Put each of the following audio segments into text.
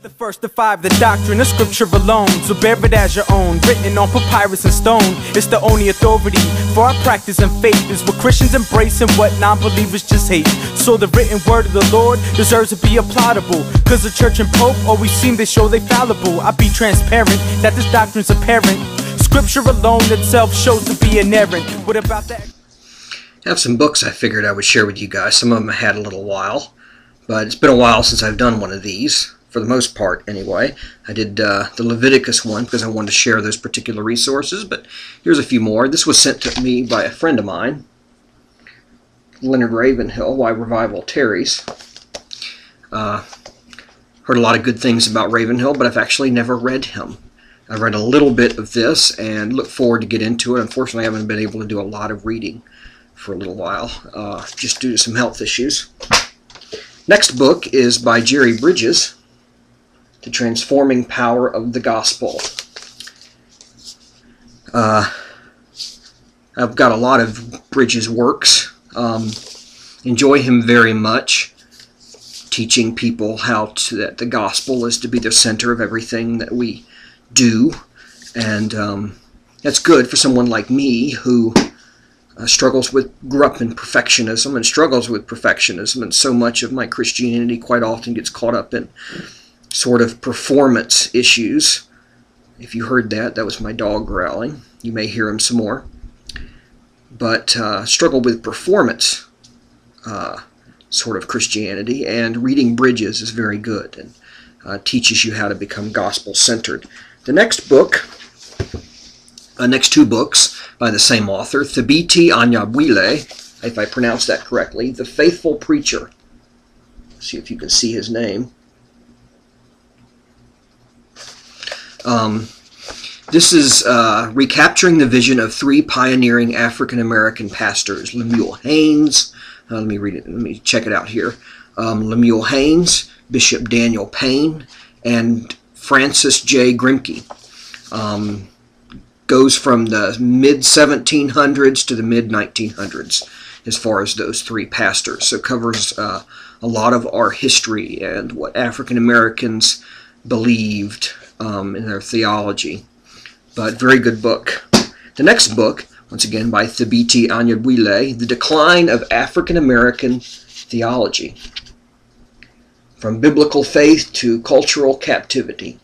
The first of five, the doctrine of scripture alone, so bear it as your own, written on papyrus and stone. It's the only authority for our practice and faith, is what Christians embrace and what non-believers just hate. So the written word of the Lord deserves to be applaudable, cause the church and pope always seem to show they fallible. I be transparent that this doctrine's apparent. Scripture alone itself shows to be inerrant. What about that? I have some books I figured I would share with you guys. Some of them I had a little while, but it's been a while since I've done one of these. For the most part, anyway. I did the Leviticus one because I wanted to share those particular resources, but here's a few more. This was sent to me by a friend of mine, Leonard Ravenhill, Why Revival Tarries. Heard a lot of good things about Ravenhill, but I've actually never read him. I read a little bit of this and look forward to get into it. Unfortunately, I haven't been able to do a lot of reading for a little while, just due to some health issues. Next book is by Jerry Bridges, The Transforming Power of the Gospel. I've got a lot of Bridges' works. Enjoy him very much, teaching people that the gospel is to be the center of everything that we do. And that's good for someone like me who grew up in perfectionism and struggles with perfectionism, and so much of my Christianity quite often gets caught up in sort of performance issues. If you heard that, that was my dog growling. You may hear him some more. But struggle with performance sort of Christianity, and reading Bridges is very good and teaches you how to become gospel-centered. The next book, next two books by the same author, Thabiti Anyabwile, if I pronounced that correctly, The Faithful Preacher. See if you can see his name. This is recapturing the vision of three pioneering African-American pastors, Lemuel Haynes. Let me read it. Let me check it out here. Lemuel Haynes, Bishop Daniel Payne, and Francis J. Grimke. Goes from the mid-1700s to the mid-1900s as far as those three pastors. So covers a lot of our history and what African-Americans believed in their theology. But very good book. The next book, once again by Thabiti Anyabwile, The Decline of African-American Theology, From Biblical Faith to Cultural Captivity.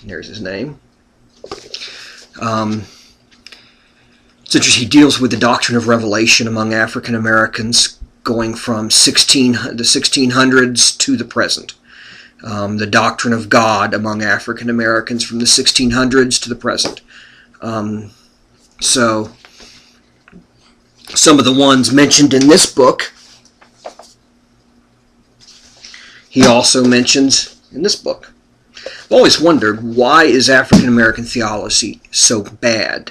There's his name. It's interesting. He deals with the doctrine of revelation among African Americans going from the 1600s to the present. The doctrine of God among African Americans from the 1600s to the present. So, some of the ones mentioned in this book, he also mentions in this book. I've always wondered, why is African American theology so bad?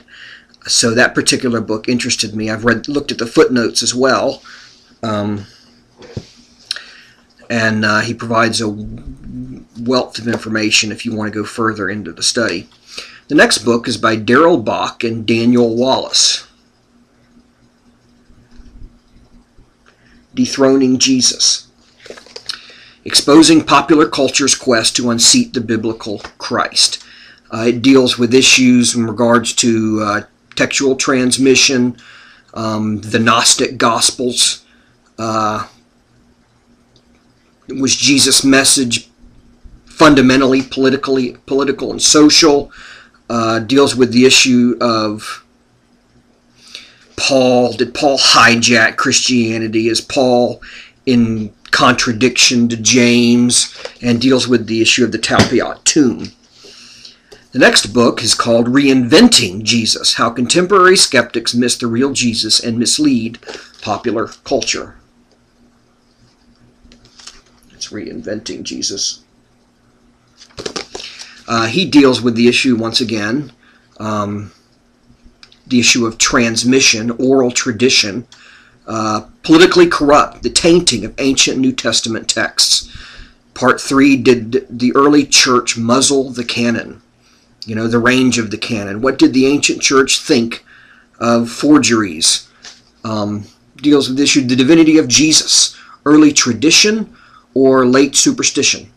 So that particular book interested me. I've looked at the footnotes as well. And he provides a wealth of information if you want to go further into the study. The next book is by Darrell Bock and Daniel Wallace, Dethroning Jesus, Exposing Popular Culture's Quest to Unseat the Biblical Christ. It deals with issues in regards to textual transmission, the Gnostic Gospels. Was Jesus' message fundamentally political and social? Deals with the issue of Paul. Did Paul hijack Christianity? Is Paul in contradiction to James? And deals with the issue of the Talpiot tomb. The next book is called Reinventing Jesus, How Contemporary Skeptics Miss the Real Jesus and Mislead Popular Culture. It's Reinventing Jesus. He deals with the issue, once again, the issue of transmission, oral tradition, politically corrupt, the tainting of ancient New Testament texts. Part 3, did the early church muzzle the canon? You know, the range of the canon. What did the ancient church think of forgeries? Deals with the issue of the divinity of Jesus, early tradition or late superstition.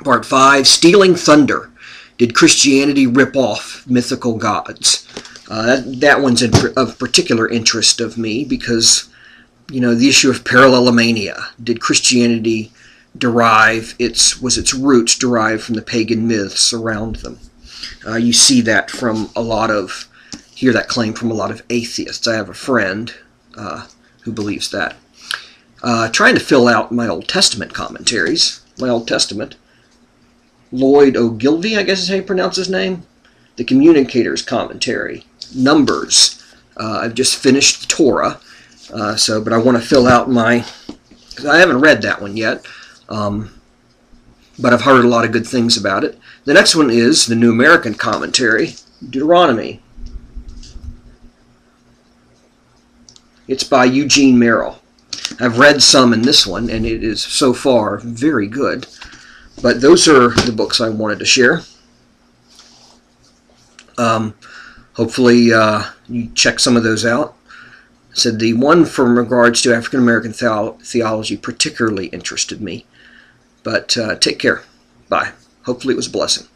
Part 5, Stealing Thunder. Did Christianity rip off mythical gods? That one's of particular interest of me because, the issue of parallelomania. Did Christianity was its roots derived from the pagan myths around them? You see that hear that claim from a lot of atheists. I have a friend who believes that. Trying to fill out my Old Testament commentaries. My Old Testament. Lloyd Ogilvie, I guess is how you pronounce his name. The Communicator's Commentary. Numbers. I've just finished the Torah. But I want to fill out because I haven't read that one yet. But I've heard a lot of good things about it. The next one is the New American Commentary, Deuteronomy. It's by Eugene Merrill. I've read some in this one, and it is so far very good. But those are the books I wanted to share. Hopefully you check some of those out. I said the one from regards to African American theology particularly interested me. But take care. Bye. Hopefully it was a blessing.